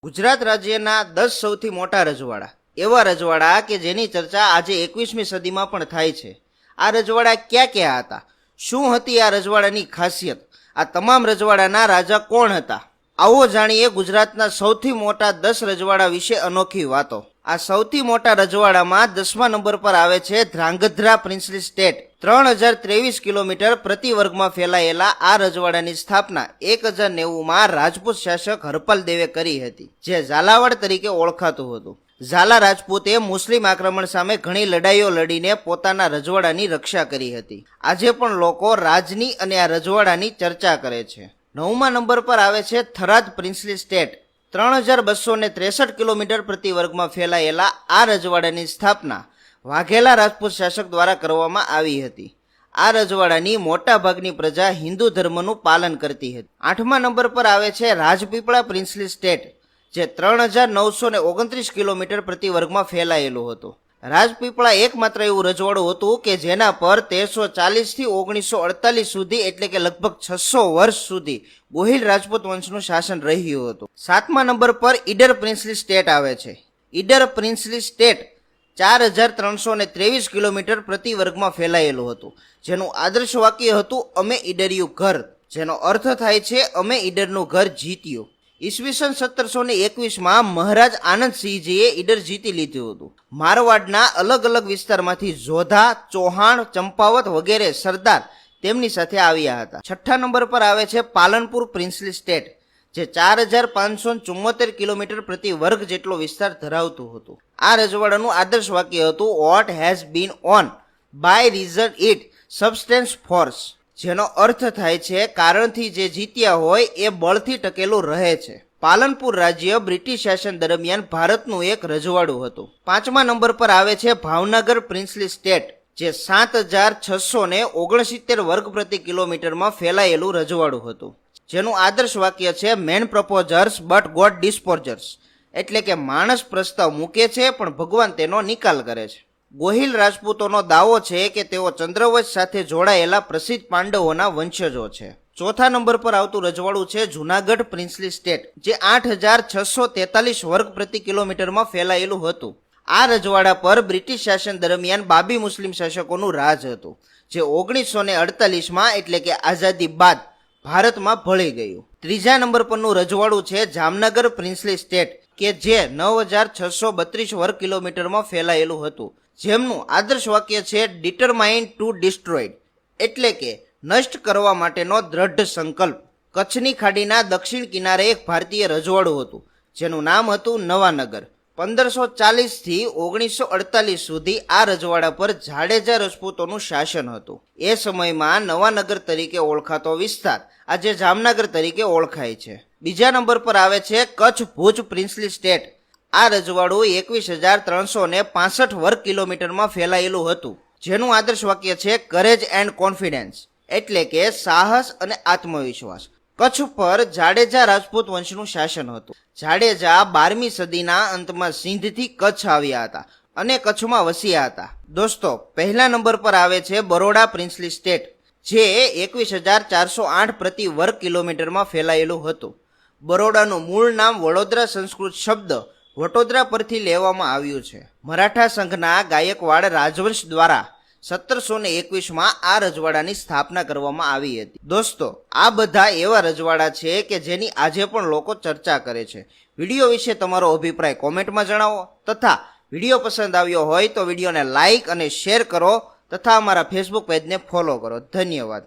ગુજરાત રાજ્યના 10 સૌથી મોટા રજવાડા, એવા રજવાડા કે જેની ચર્ચા આજે 21મી સદીમાં પણ થાય છે. આ રજવાડા ક્યાં ક્યાં હતા, શું હતી આ રજવાડાની ખાસિયત, આ તમામ રજવાડાના રાજા કોણ હતા, આવો જાણીએ ગુજરાતના સૌથી મોટા 10 રજવાડા વિશે અનોખી વાતો. આ સૌથી મોટા રજવાડામાં 10મા નંબર પર આવે છે ધ્રાંગધ્રા પ્રિન્સલી સ્ટેટ. 3023 કિલોમીટર પ્રતિ વર્ગમાં ફેલાયેલા આ રજવાડાની સ્થાપના 1090માં રાજપૂત શાસક હરપાલ દેવે કરી હતી, જે ઝાલાવાડ તરીકે ઓળખાતું હતું. ઝાલા રાજપૂતે મુસ્લિમ આક્રમણ સામે ઘણી લડાઈઓ લડીને પોતાના રજવાડાની રક્ષા કરી હતી. આજે પણ લોકો રાજની અને આ રજવાડાની ચર્ચા કરે છે. 9મા નંબર પર આવે છે થરાદ પ્રિન્સલી સ્ટેટ. 3263 કિલોમીટર પ્રતિ વર્ગમાં ફેલાયેલા આ રજવાડાની સ્થાપના વાઘેલા રાજપૂત શાસક દ્વારા કરવામાં આવી હતી. આ રજવાડાની મોટા ભાગની પ્રજા હિન્દુ ધર્મનું પાલન કરતી હતી. 8મા નંબર પર આવે છે રાજપીપળા પ્રિન્સલી સ્ટેટ, જે 3929 કિલોમીટર પ્રતિ વર્ગમાં ફેલાયેલું હતું. રાજપીપળા એકમાત્ર એવું રજવાડું હતું કે જેના પર 1340 થી 1948 સુધી એટલે કે લગભગ 600 વર્ષ સુધી ગોહિલ રાજપૂત વંશનું શાસન રહ્યું હતું. 7મા નંબર પર ઈડર પ્રિન્સલી સ્ટેટ આવે છે. ઈડર પ્રિન્સલી સ્ટેટ 4323 કિલોમીટર પ્રતિ વર્ગમાં ફેલાયેલું હતું, જેનું આદર્શ વાક્ય હતું અમે ઈડર્યું ઘર, જેનો અર્થ થાય છે અમે ઈડરનું ઘર જીત્યું. ઈસવીસન 1721માં મહારાજ આનંદસિંહજીએ ઈડર જીતી લીધું હતું. મારવાડના અલગ અલગ વિસ્તારમાંથી જોધા, ચૌહાણ, ચંપાવત વગેરે સરદાર તેમની સાથે આવ્યા હતા. 6ઠ્ઠા નંબર પર આવે છે પાલનપુર પ્રિન્સલી સ્ટેટ, જે 4574 કિલોમીટર પ્રતિ વર્ગ જેટલો વિસ્તાર ધરાવતું હતું. આ રજવાડાનું આદર્શ વાક્ય હતું what has been on by reason it substance force, જેનો અર્થ થાય છે કારણથી જે જીત્યા હોય એ બળથી ટકેલું રહે છે. પાલનપુર રાજ્ય બ્રિટિશ શાસન દરમિયાન ભારતનું એક રજવાડું હતું. 5મા નંબર પર આવે છે ભાવનગર પ્રિન્સલી સ્ટેટ, જે 7669 વર્ગ પ્રતિ કિલોમીટરમાં ફેલાયેલું રજવાડું હતું, જેનું આદર્શ વાક્ય છે મેન પ્રપોઝર્સ બટ ગોડ ડિસ્પોઝર્સ, એટલે કે માણસ પ્રસ્તાવ મૂકે છે પણ ભગવાન તેનો નિકાલ કરે છે. ગોહિલ રાજપૂતોનો દાવો છે કે તેઓ ચંદ્રવંશ સાથે જોડાયેલા પ્રસિદ્ધ પાંડવોના વંશજો છે. 4થા નંબર પર આવતું રજવાડું છે જુનાગઢ પ્રિન્સલી સ્ટેટ, જે 8643 વર્ગ પ્રતિ કિલોમીટરમાં ફેલાયેલું હતું. આ રજવાડા પર બ્રિટિશ શાસન દરમિયાન બાબી મુસ્લિમ શાસકોનું રાજ હતું, જે 1948માં એટલે કે આઝાદી બાદ ભારતમાં ભળી ગયું. 3જા નંબર પરનું રજવાડું છે જામનગર પ્રિન્સલી સ્ટેટ, કે જે 9632 વર્ગ કિલોમીટરમાં ફેલાયેલું હતું, જેમનું આદર્શ વાક્ય છે ડિટરમાઇન્ડ ટુ ડિસ્ટ્રોઇડ, એટલે કે નષ્ટ કરવા માટેનો દ્રઢ સંકલ્પ. કચ્છની ખાડીના દક્ષિણ કિનારે એક ભારતીય રજવાડું હતું, જેનું નામ હતું નવાનગર. 1540 થી 1948 સુધી આ રજવાડા પર જાડેજા રજપૂતોનું શાસન હતું. એ સમયમાં નવાનગર તરીકે ઓળખાતો વિસ્તાર આજે જામનગર તરીકે ઓળખાય છે. બીજા નંબર પર આવે છે કચ્છ ભુજ પ્રિન્સલી સ્ટેટ. આ રજવાડું 21365 વર્ગ કિલોમીટરમાં ફેલાયેલું હતું, જેનું આદર્શ વાક્ય છે કરેજ એન્ડ કોન્ફિડન્સ, એટલે કે સાહસ અને આત્મવિશ્વાસ. કચ્છ પર જાડેજા રાજપૂત વંશનું શાસન હતું. જાડેજા 12મી સદીના અંતમાં સિંધથી કચ્છ આવ્યા હતા અને કચ્છમાં વસ્યા હતા. દોસ્તો, પહેલા નંબર પર આવે છે બરોડા પ્રિન્સલી સ્ટેટ, જે 21408 પ્રતિ વર્ગ કિલોમીટરમાં ફેલાયેલું હતું. બરોડાનું મૂળ નામ વડોદરા સંસ્કૃત શબ્દ વટોદરા પરથી લેવામાં આવ્યું છે. મરાઠા સંઘના ગાયકવાડ રાજવંશ દ્વારા 1721માં આ રજવાડાની સ્થાપના કરવામાં આવી હતી. દોસ્તો, આ બધા એવા રજવાડા છે કે જેની આજે પણ લોકો ચર્ચા કરે છે. વિડીયો વિશે તમારો અભિપ્રાય કોમેન્ટમાં જણાવો, તથા વિડીયો પસંદ આવ્યો હોય તો વિડીયોને લાઇક અને શેર કરો, તથા અમારા ફેસબુક પેજને ફોલો કરો. ધન્યવાદ.